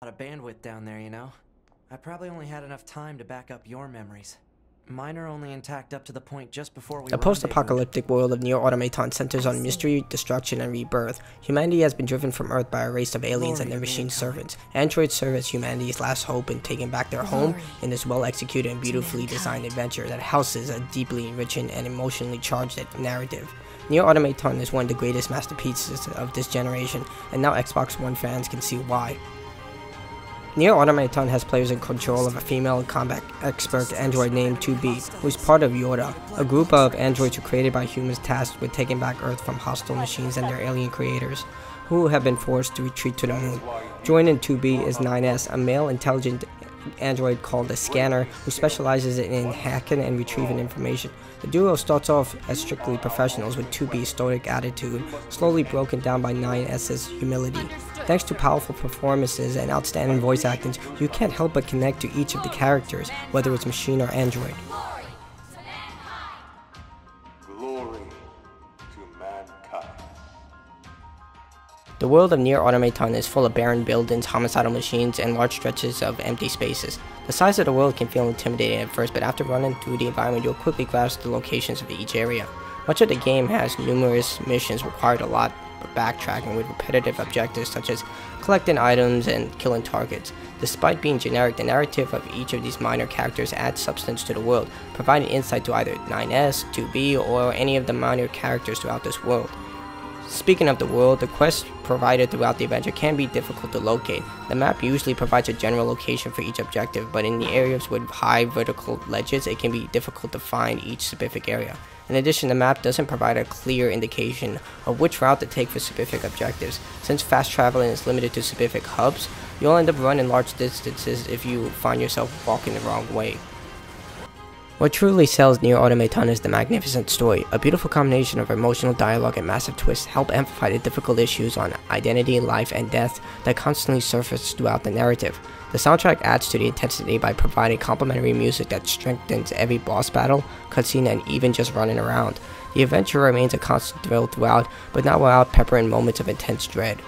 A lot of bandwidth down there, you know? I probably only had enough time to back up your memories. Mine are only intact up to the point just before we The post-apocalyptic world of NieR Automata centers on mystery, destruction, and rebirth. Humanity has been driven from Earth by a race of aliens and their machine servants. Androids serve as humanity's last hope in taking back their home in this well-executed and beautifully designed adventure that houses a deeply enriching and emotionally charged narrative. NieR Automata is one of the greatest masterpieces of this generation, and now Xbox One fans can see why. NieR Automata has players in control of a female combat expert android named 2B, who is part of YoRHa, a group of androids created by humans tasked with taking back Earth from hostile machines and their alien creators, who have been forced to retreat to the moon. Joining 2B is 9S, a male intelligent android called a scanner, who specializes in hacking and retrieving information. The duo starts off as strictly professionals, with 2B's stoic attitude slowly broken down by 9S's humility. Thanks to powerful performances and outstanding voice acting, you can't help but connect to each of the characters, whether it's machine or android. Glory to mankind. The world of NieR Automata is full of barren buildings, homicidal machines, and large stretches of empty spaces. The size of the world can feel intimidating at first, but after running through the environment, you'll quickly grasp the locations of each area. Much of the game has numerous missions required a lot of backtracking with repetitive objectives such as collecting items and killing targets. Despite being generic, the narrative of each of these minor characters adds substance to the world, providing insight to either 9S, 2B, or any of the minor characters throughout this world. Speaking of the world, the quests provided throughout the adventure can be difficult to locate. The map usually provides a general location for each objective, but in the areas with high vertical ledges, it can be difficult to find each specific area. In addition, the map doesn't provide a clear indication of which route to take for specific objectives. Since fast traveling is limited to specific hubs, you'll end up running large distances if you find yourself walking the wrong way. What truly sells NieR Automata is the magnificent story. A beautiful combination of emotional dialogue and massive twists help amplify the difficult issues on identity, life, and death that constantly surface throughout the narrative. The soundtrack adds to the intensity by providing complementary music that strengthens every boss battle, cutscene, and even just running around. The adventure remains a constant thrill throughout, but not without peppering moments of intense dread.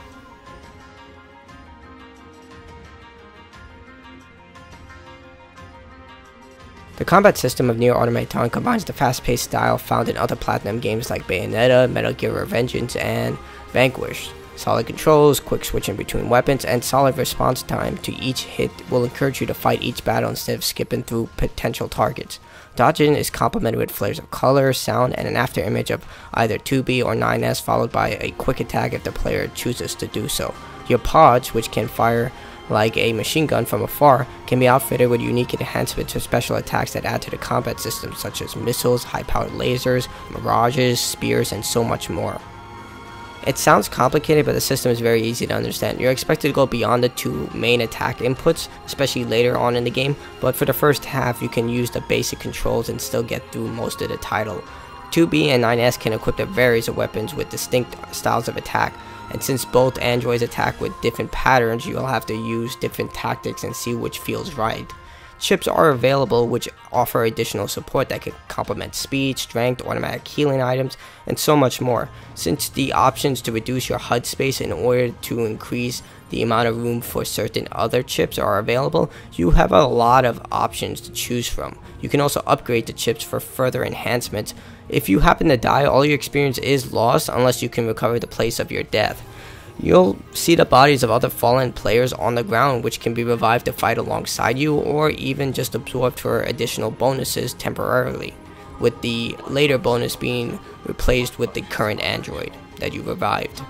The combat system of NieR Automata combines the fast-paced style found in other Platinum games like Bayonetta, Metal Gear Revengeance, and Vanquish. Solid controls, quick switching between weapons, and solid response time to each hit will encourage you to fight each battle instead of skipping through potential targets. Dodging is complemented with flares of color, sound, and an afterimage of either 2B or 9S, followed by a quick attack if the player chooses to do so. Your pods, which can fire like a machine gun from afar, can be outfitted with unique enhancements or special attacks that add to the combat system, such as missiles, high-powered lasers, mirages, spears, and so much more. It sounds complicated, but the system is very easy to understand. You're expected to go beyond the two main attack inputs, especially later on in the game, but for the first half you can use the basic controls and still get through most of the title. 2B and 9S can equip their various weapons with distinct styles of attack, and since both androids attack with different patterns, you'll have to use different tactics and see which feels right. Chips are available which offer additional support that can complement speed, strength, automatic healing items, and so much more. Since the options to reduce your HUD space in order to increase the amount of room for certain other chips are available, you have a lot of options to choose from. You can also upgrade the chips for further enhancements. If you happen to die, all your experience is lost unless you can recover the place of your death. You'll see the bodies of other fallen players on the ground, which can be revived to fight alongside you, or even just absorbed for additional bonuses temporarily, with the later bonus being replaced with the current android that you revived.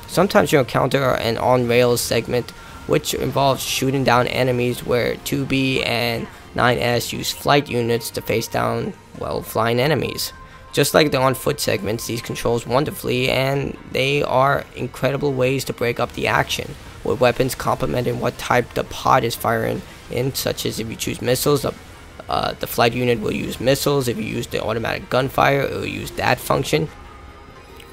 Sometimes you'll encounter an on-rails segment which involves shooting down enemies, where 2B and 9S use flight units to face down, well, flying enemies. Just like the on-foot segments, these controls wonderfully, and they are incredible ways to break up the action, with weapons complementing what type the pod is firing in, such as if you choose missiles, the flight unit will use missiles. If you use the automatic gunfire, it will use that function.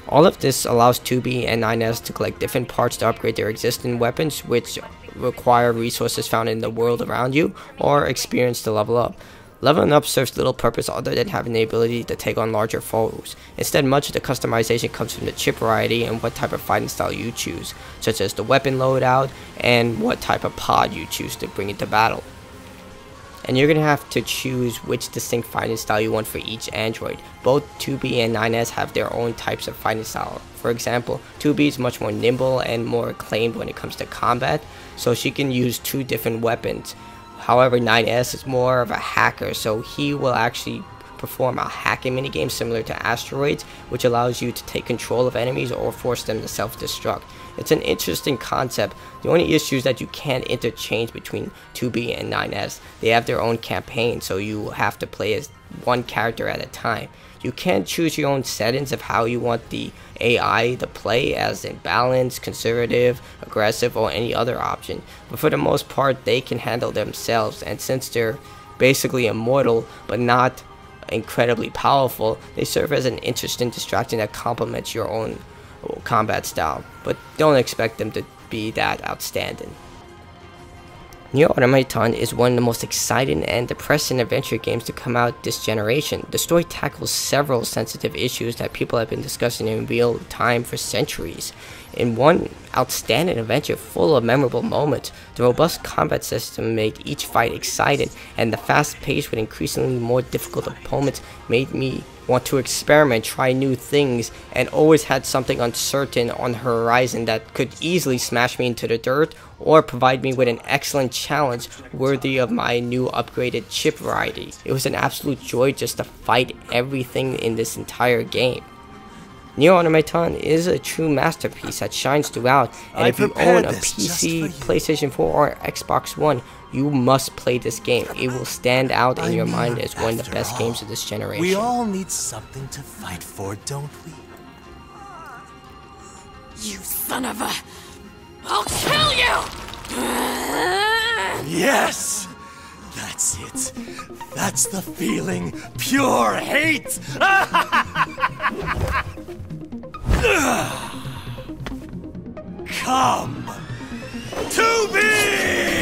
All of this allows 2B and 9S to collect different parts to upgrade their existing weapons, which require resources found in the world around you, or experience to level up. Leveling up serves little purpose other than having the ability to take on larger foes. Instead, much of the customization comes from the chip variety and what type of fighting style you choose, such as the weapon loadout and what type of pod you choose to bring into battle. And you're going to have to choose which distinct fighting style you want for each android. Both 2B and 9S have their own types of fighting style. For example, 2B is much more nimble and more acclaimed when it comes to combat, so she can use 2 different weapons. However, 9S is more of a hacker, so he will actually perform a hacking minigame similar to Asteroids, which allows you to take control of enemies or force them to self-destruct. It's an interesting concept. The only issue is that you can't interchange between 2B and 9S. They have their own campaign, so you have to play as one character at a time. You can choose your own settings of how you want the AI to play, as in balanced, conservative, aggressive, or any other option. But for the most part, they can handle themselves, and since they're basically immortal but not incredibly powerful, they serve as an interesting distraction that complements your own combat style, but don't expect them to be that outstanding. NieR Automata is one of the most exciting and depressing adventure games to come out this generation. The story tackles several sensitive issues that people have been discussing in real time for centuries. In one outstanding adventure full of memorable moments, the robust combat system made each fight exciting, and the fast pace with increasingly more difficult opponents made me want to experiment, try new things, and always had something uncertain on the horizon that could easily smash me into the dirt or provide me with an excellent challenge worthy of my new upgraded chip variety. It was an absolute joy just to fight everything in this entire game. NieR Automata is a true masterpiece that shines throughout, and if you own a PC, PlayStation 4, or Xbox One, you must play this game. It will stand out in your mind as one of the best games of this generation. We all need something to fight for, don't we? You son of a... I'll kill you! Yes! That's it. That's the feeling. Pure hate! Come to me!